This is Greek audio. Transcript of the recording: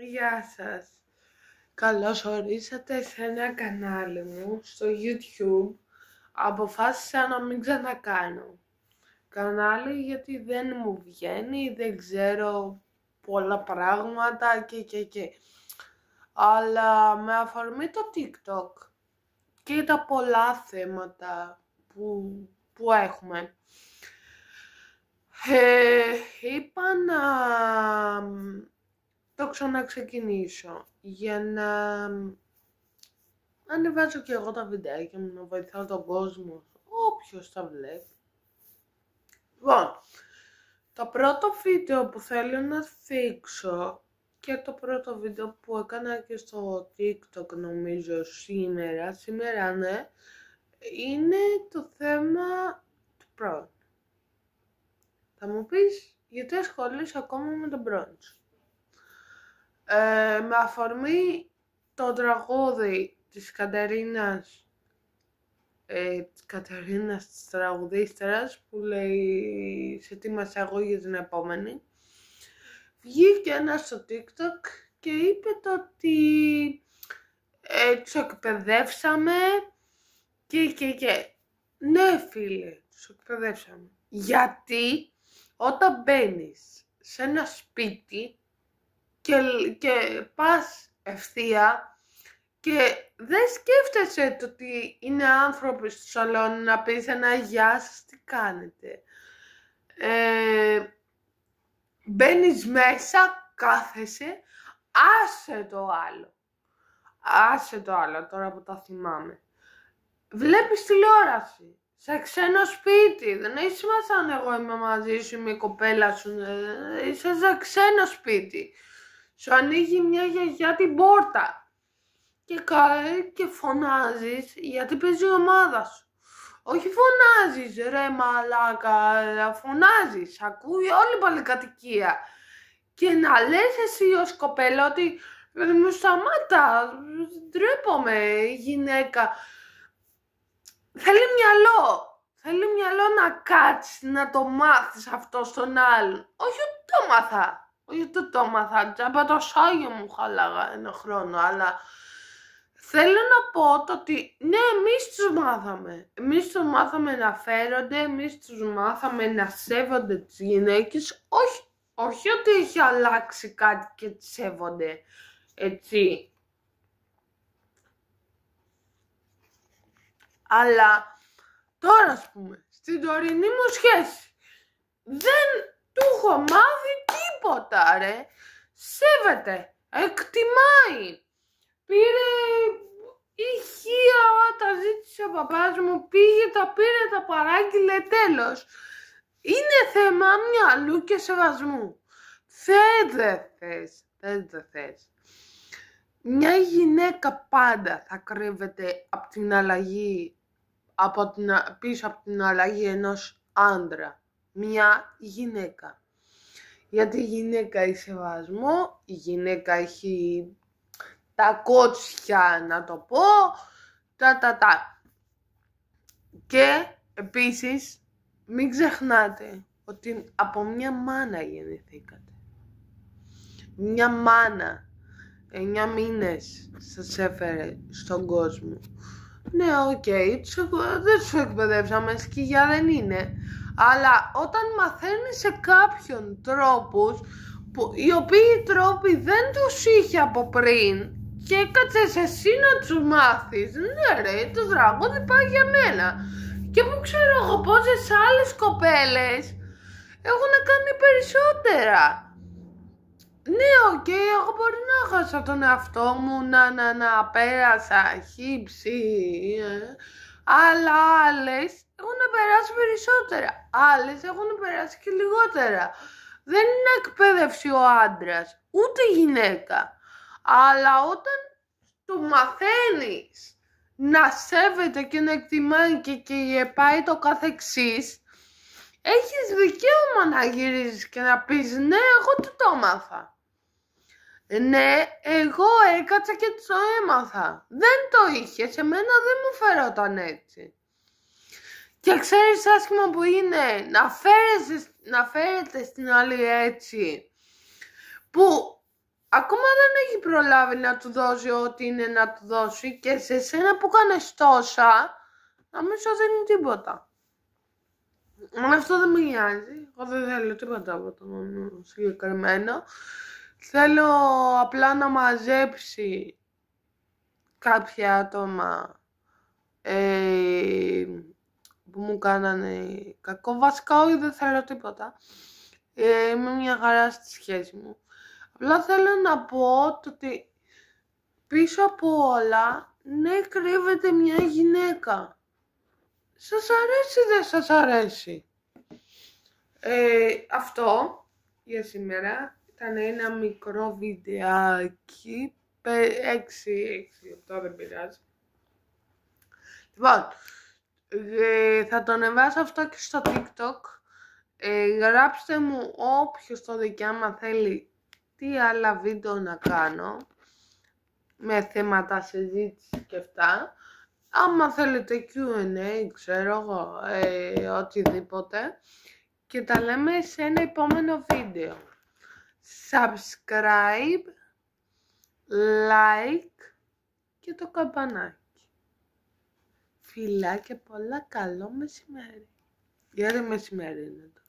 Γεια σας. Καλώς ορίσατε σε ένα κανάλι μου στο YouTube. Αποφάσισα να μην ξανακάνω κανάλι γιατί δεν μου βγαίνει, δεν ξέρω πολλά πράγματα και. Αλλά με αφορμή το TikTok και τα πολλά θέματα που έχουμε, είπα να το ξαναξεκινήσω για να ανεβάζω και εγώ τα βιντεάκια μου, να βοηθάω τον κόσμο, όποιος τα βλέπει. Λοιπόν, το πρώτο βίντεο που θέλω να θίξω και το πρώτο βίντεο που έκανα και στο TikTok νομίζω σήμερα ναι, είναι το θέμα του πρώην. Θα μου πεις γιατί ασχολείσαι ακόμα με τον πρώην σου. Με αφορμή το τραγούδι της Κατερίνας, της τραγουδίστρας που λέει «Σε ετοίμασα εγώ για την επόμενη», βγήκε ένα στο TikTok και είπε το ότι τους εκπαιδεύσαμε και. Ναι φίλε, τους εκπαιδεύσαμε. Γιατί όταν μπαίνεις σε ένα σπίτι και πας ευθεία και δεν σκέφτεσαι το ότι είναι άνθρωποι στο σαλόνι να πεις ένα γεια σας, τι κάνετε. Μπαίνεις μέσα, κάθεσαι, άσε το άλλο τώρα που τα θυμάμαι. Βλέπεις τηλεόραση, σε ξένο σπίτι, δεν έχει σημασία αν εγώ είμαι μαζί σου, είμαι η κοπέλα σου, είσαι σε ξένο σπίτι. Σου ανοίγει μια γιαγιά την πόρτα και φωνάζεις γιατί παίζει η ομάδα σου. Όχι φωνάζεις ρε μαλάκα, αλλά φωνάζεις, ακούει όλη η πολυκατοικία. Και να λες εσύ ως κοπέλα ότι μου σταμάτα, ντρέπομαι γυναίκα. Θέλει μυαλό να κάτσεις, να το μάθεις αυτό στον άλλον. Όχι ότι το μάθα, τζάμπα το σάγιο μου χάλαγα ένα χρόνο, αλλά θέλω να πω το ότι ναι, εμείς τους μάθαμε να φέρονται, εμείς τους μάθαμε να σέβονται τις γυναίκες, όχι ότι έχει αλλάξει κάτι και τις σέβονται, έτσι. Αλλά τώρα, ας πούμε, στην τωρινή μου σχέση, δεν του έχω μάθει τίποτα, ρε. Σέβεται, εκτιμάει. Πήρε ηχεία, τα ζήτησε ο παπάς μου, πήρε, τα παράγγειλε, τέλος. Είναι θέμα μυαλού και σεβασμού. Δεν θες. Μια γυναίκα πάντα θα κρύβεται από την αλλαγή, πίσω από την αλλαγή ενός άντρα. Μια γυναίκα. Γιατί η γυναίκα έχει σεβασμό, η γυναίκα έχει τα κότσια να το πω, Και επίσης μην ξεχνάτε ότι από μια μάνα γεννηθήκατε. Μια μάνα 9 μήνες σας έφερε στον κόσμο. Ναι, δεν τους εκπαιδεύσαμε, σκυλιά δεν είναι. Αλλά όταν μαθαίνεις σε κάποιον τρόπους, οι οποίοι τρόποι δεν τους είχε από πριν και έκατσες εσύ να τους μάθεις, ναι ρε, το τραγούδι πάει για μένα. Και που ξέρω εγώ πόσες άλλες κοπέλες έχουν κάνει περισσότερα. Ναι, εγώ μπορεί να χάσα τον εαυτό μου, να πέρασα χύψη, αλλά άλλες έχουν περάσει περισσότερα, άλλες έχουν περάσει και λιγότερα. Δεν είναι εκπαίδευση ο άντρας, ούτε η γυναίκα, αλλά όταν το μαθαίνεις να σέβεται και να εκτιμάει και πάει το καθεξής, έχεις δικαίωμα να γυρίσεις και να πεις ναι, εγώ το μάθα. Ναι, εγώ έκατσα και το έμαθα. Δεν το είχε, σε μένα δεν μου φερόταν έτσι. Και ξέρεις άσχημα που είναι να φέρετε στην άλλη έτσι, που ακόμα δεν έχει προλάβει να του δώσει ό,τι είναι να του δώσει και σε σένα που κάνεις τόσα, να μην σου δίνει τίποτα. Αν αυτό δεν με νοιάζει, εγώ δεν θέλω τίποτα από τον συγκεκριμένο. Θέλω απλά να μαζέψει κάποια άτομα που μου κάνανε κακό. Βασικά όχι, δεν θέλω τίποτα. Είμαι μια χαρά στη σχέση μου. Απλά θέλω να πω ότι πίσω από όλα, ναι, κρύβεται μια γυναίκα. Σας αρέσει ή δεν σας αρέσει? Αυτό για σήμερα ήταν ένα μικρό βιντεάκι, 6 λεπτά, δεν πειράζει. Λοιπόν, θα το ανεβάσω αυτό και στο TikTok. Γράψτε μου όποιος το δει και άμα θέλει τι άλλα βίντεο να κάνω με θέματα συζήτηση και αυτά. Άμα θέλετε Q&A, ξέρω εγώ, οτιδήποτε. Και τα λέμε σε ένα επόμενο βίντεο. Subscribe, like και το καμπανάκι. Φιλάκια πολλά, καλό μεσημέρι. Γιατί μεσημέρι είναι το.